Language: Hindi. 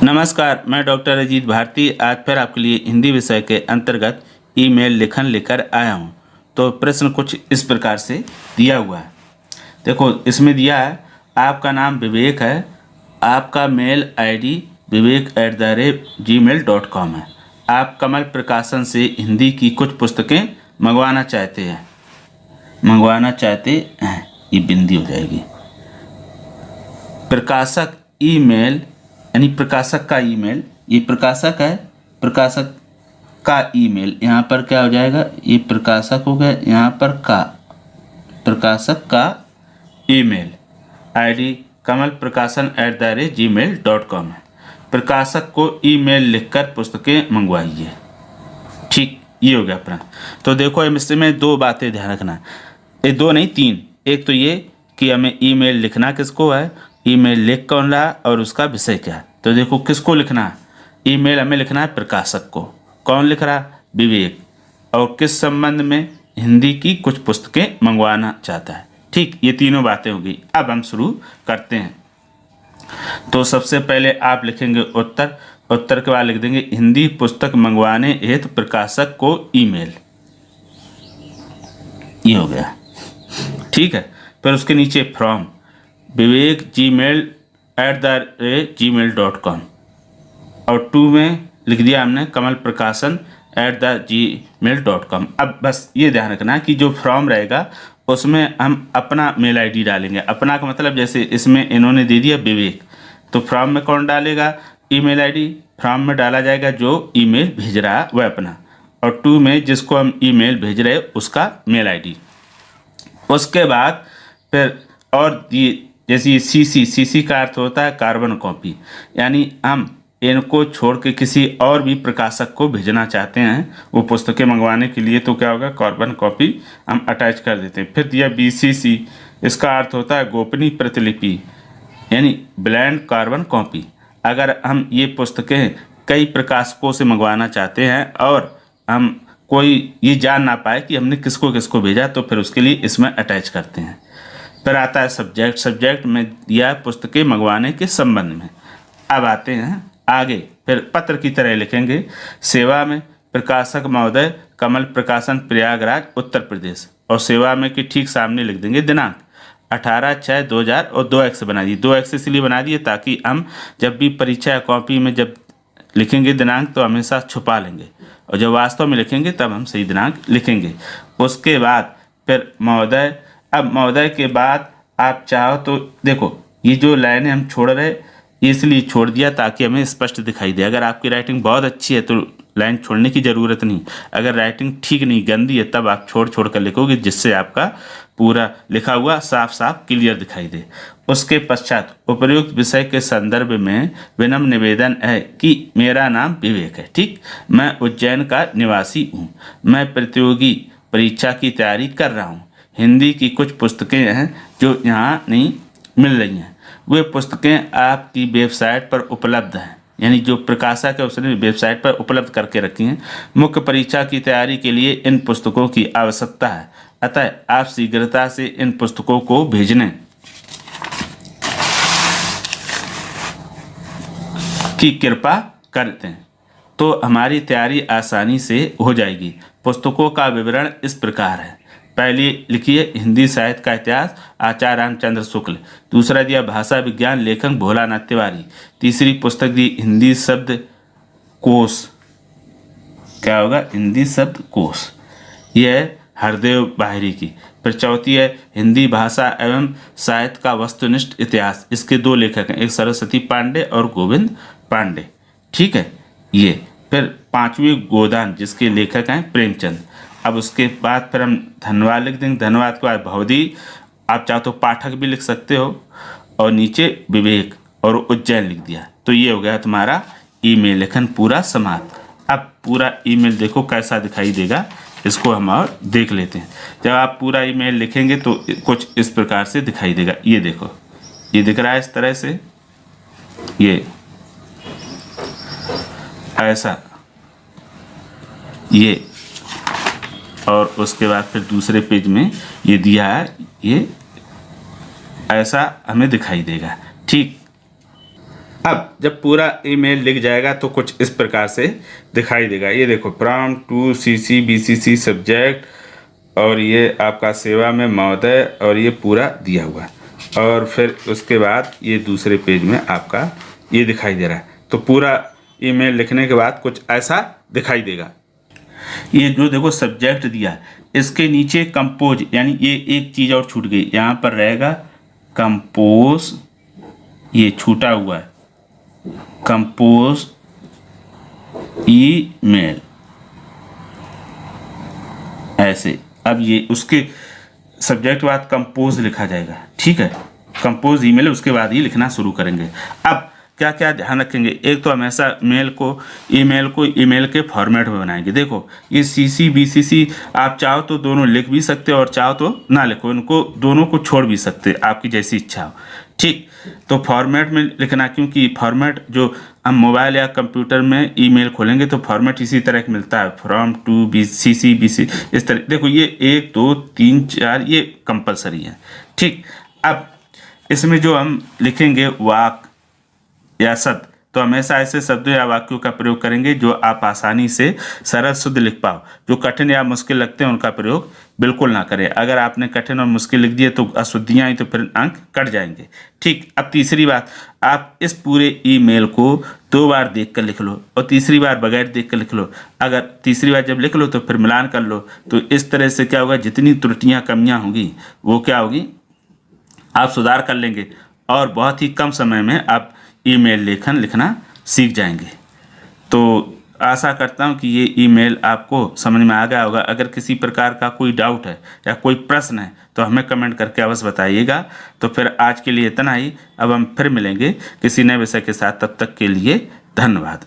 नमस्कार, मैं डॉक्टर अजीत भारती आज फिर आपके लिए हिंदी विषय के अंतर्गत ईमेल लेखन लेकर आया हूं। तो प्रश्न कुछ इस प्रकार से दिया हुआ है। देखो, इसमें दिया है आपका नाम विवेक है, आपका मेल आईडी vivek@gmail.com है। आप कमल प्रकाशन से हिंदी की कुछ पुस्तकें मंगवाना चाहते हैं। ये बिंदी हो जाएगी। प्रकाशक ईमेल यानी प्रकाशक का ईमेल, ये प्रकाशक है, प्रकाशक का ईमेल यहाँ पर क्या हो जाएगा, ये प्रकाशक हो गया, यहाँ पर का प्रकाशक का ईमेल आईडी kamalprakasan@gmail.com है। प्रकाशक को ईमेल लिखकर पुस्तकें मंगवाइए। ठीक, ये हो गया प्रश्न। तो देखो, इसमें दो बातें ध्यान रखना, ये दो नहीं तीन। एक तो ये कि हमें ईमेल लिखना किसको है, ईमेल लिख कौन रहा और उसका विषय क्या है। तो देखो, किसको लिखना है, ईमेल हमें लिखना है प्रकाशक को। कौन लिख रहा, विवेक, और किस संबंध में, हिंदी की कुछ पुस्तकें मंगवाना चाहता है। ठीक, ये तीनों बातें हो गई। अब हम शुरू करते हैं। तो सबसे पहले आप लिखेंगे उत्तर, उत्तर के बाद लिख देंगे हिंदी पुस्तक मंगवाने हेतु प्रकाशक को ईमेल। ये हो गया, ठीक है। फिर उसके नीचे फ्रॉम vivek@gmail.com और टू में लिख दिया हमने kamalprakasan@gmail.com। अब बस ये ध्यान रखना कि जो फॉर्म रहेगा उसमें हम अपना मेल आईडी डालेंगे। अपना का मतलब जैसे इसमें इन्होंने दे दिया विवेक, तो फॉर्म में कौन डालेगा, ईमेल आईडी। फॉर्म में डाला जाएगा जो ईमेल भेज रहा है वह अपना, और टू में जिसको हम ईमेल भेज रहे हैं उसका मेल आईडी। उसके बाद फिर और ये जैसे सीसी का अर्थ होता है कार्बन कॉपी, यानी हम इनको छोड़ के किसी और भी प्रकाशक को भेजना चाहते हैं वो पुस्तकें मंगवाने के लिए, तो क्या होगा, कार्बन कॉपी हम अटैच कर देते हैं। फिर दिया बीसीसी, इसका अर्थ होता है गोपनीय प्रतिलिपि यानी ब्लैंक कार्बन कॉपी। अगर हम ये पुस्तकें कई प्रकाशकों से मंगवाना चाहते हैं और हम कोई ये जान ना पाए कि हमने किसको किसको भेजा, तो फिर उसके लिए इसमें अटैच करते हैं। फिर आता है सब्जेक्ट, सब्जेक्ट में दिया पुस्तकें मंगवाने के संबंध में। अब आते हैं आगे, फिर पत्र की तरह लिखेंगे सेवा में प्रकाशक महोदय कमल प्रकाशन प्रयागराज उत्तर प्रदेश, और सेवा में कि ठीक सामने लिख देंगे दिनांक 18/6/2000 और 2x बना दिए। 2x इसलिए बना दिए ताकि हम जब भी परीक्षा कॉपी में जब लिखेंगे दिनांक तो हमेशा छुपा लेंगे, और जब वास्तव में लिखेंगे तब हम सही दिनांक लिखेंगे। उसके बाद फिर महोदय। अब महोदय के बाद आप चाहो तो देखो, ये जो लाइनें हम छोड़ रहे ये इसलिए छोड़ दिया ताकि हमें स्पष्ट दिखाई दे। अगर आपकी राइटिंग बहुत अच्छी है तो लाइन छोड़ने की ज़रूरत नहीं, अगर राइटिंग ठीक नहीं गंदी है तब आप छोड़ छोड़ कर लिखोगे, जिससे आपका पूरा लिखा हुआ साफ साफ क्लियर दिखाई दे। उसके पश्चात उपर्युक्त विषय के संदर्भ में विनम्र निवेदन है कि मेरा नाम विवेक है, ठीक, मैं उज्जैन का निवासी हूँ, मैं प्रतियोगी परीक्षा की तैयारी कर रहा हूँ। हिंदी की कुछ पुस्तकें हैं जो यहाँ नहीं मिल रही हैं, वे पुस्तकें आपकी वेबसाइट पर उपलब्ध हैं, यानी जो प्रकाशक है उसने वेबसाइट पर उपलब्ध करके रखी हैं। मुख्य परीक्षा की तैयारी के लिए इन पुस्तकों की आवश्यकता है, अतः आप शीघ्रता से इन पुस्तकों को भेजने की कृपा करते हैं तो हमारी तैयारी आसानी से हो जाएगी। पुस्तकों का विवरण इस प्रकार है। पहले लिखिए हिंदी साहित्य का इतिहास आचार्य रामचंद्र शुक्ल। दूसरा दिया भाषा विज्ञान लेखक भोलानाथ तिवारी। तीसरी पुस्तक दी हिंदी शब्द कोश, क्या होगा, हिंदी शब्द कोश, यह है हरदेव बाहरी की। फिर चौथी है हिंदी भाषा एवं साहित्य का वस्तुनिष्ठ इतिहास, इसके दो लेखक हैं, एक सरस्वती पांडे और गोविंद पांडे, ठीक है ये। फिर पांचवी गोदान, जिसके लेखक हैं प्रेमचंद। अब उसके बाद फिर हम धन्यवाद लिख देंगे। धन्यवाद के बाद भवदी, आप चाहो तो पाठक भी लिख सकते हो, और नीचे विवेक और उज्जैन लिख दिया। तो ये हो गया तुम्हारा ईमेल लेखन पूरा समाप्त। अब पूरा ईमेल देखो कैसा दिखाई देगा, इसको हम और देख लेते हैं। जब आप पूरा ईमेल लिखेंगे तो कुछ इस प्रकार से दिखाई देगा। ये देखो, ये दिख रहा है इस तरह से, ये ऐसा, ये, और उसके बाद फिर दूसरे पेज में ये दिया है, ये ऐसा हमें दिखाई देगा, ठीक। अब जब पूरा ईमेल लिख जाएगा तो कुछ इस प्रकार से दिखाई देगा। ये देखो, from to CC BCC subject, और ये आपका सेवा में महोदय, और ये पूरा दिया हुआ है। और फिर उसके बाद ये दूसरे पेज में आपका ये दिखाई दे रहा है। तो पूरा ईमेल लिखने के बाद कुछ ऐसा दिखाई देगा। ये जो देखो सब्जेक्ट दिया है, इसके नीचे कंपोज, यानी ये एक चीज़ और छूट गई, यहाँ पर रहेगा कंपोज, ये छूटा हुआ है कंपोज ईमेल ऐसे। अब ये उसके सब्जेक्ट बाद कंपोज लिखा जाएगा, ठीक है, कंपोज ईमेल, उसके बाद ही लिखना शुरू करेंगे। अब क्या क्या ध्यान रखेंगे, एक तो हमेशा ईमेल के फॉर्मेट में बनाएंगे। देखो ये CC BCC आप चाहो तो दोनों लिख भी सकते हो और चाहो तो ना लिखो, इनको दोनों को छोड़ भी सकते, आपकी जैसी इच्छा हो, ठीक। तो फॉर्मेट में लिखना, क्योंकि फॉर्मेट जो हम मोबाइल या कंप्यूटर में ईमेल खोलेंगे तो फॉर्मेट इसी तरह का मिलता है, फ्रॉम टू CC BCC इस तरह। देखो ये 1 2 3 4 ये कंपलसरी है, ठीक। अब इसमें जो हम लिखेंगे वाक या शब्द, तो हमेशा ऐसे शब्दों या वाक्यों का प्रयोग करेंगे जो आप आसानी से सरल शुद्ध लिख पाओ। जो कठिन या मुश्किल लगते हैं उनका प्रयोग बिल्कुल ना करें। अगर आपने कठिन और मुश्किल लिख दिए तो अशुद्धियाँ आई तो फिर अंक कट जाएंगे, ठीक। अब तीसरी बात, आप इस पूरे ईमेल को 2 बार देख कर लिख लो और तीसरी बार बगैर देख कर लिख लो। अगर तीसरी बार जब लिख लो तो फिर मिलान कर लो। तो इस तरह से क्या होगा, जितनी त्रुटियाँ कमियाँ होंगी वो क्या होगी, आप सुधार कर लेंगे और बहुत ही कम समय में आप ईमेल लेखन लिखना सीख जाएंगे। तो आशा करता हूं कि ये ईमेल आपको समझ में आ गया होगा। अगर किसी प्रकार का कोई डाउट है या कोई प्रश्न है तो हमें कमेंट करके अवश्य बताइएगा। तो फिर आज के लिए इतना ही, अब हम फिर मिलेंगे किसी नए विषय के साथ, तब तक के लिए धन्यवाद।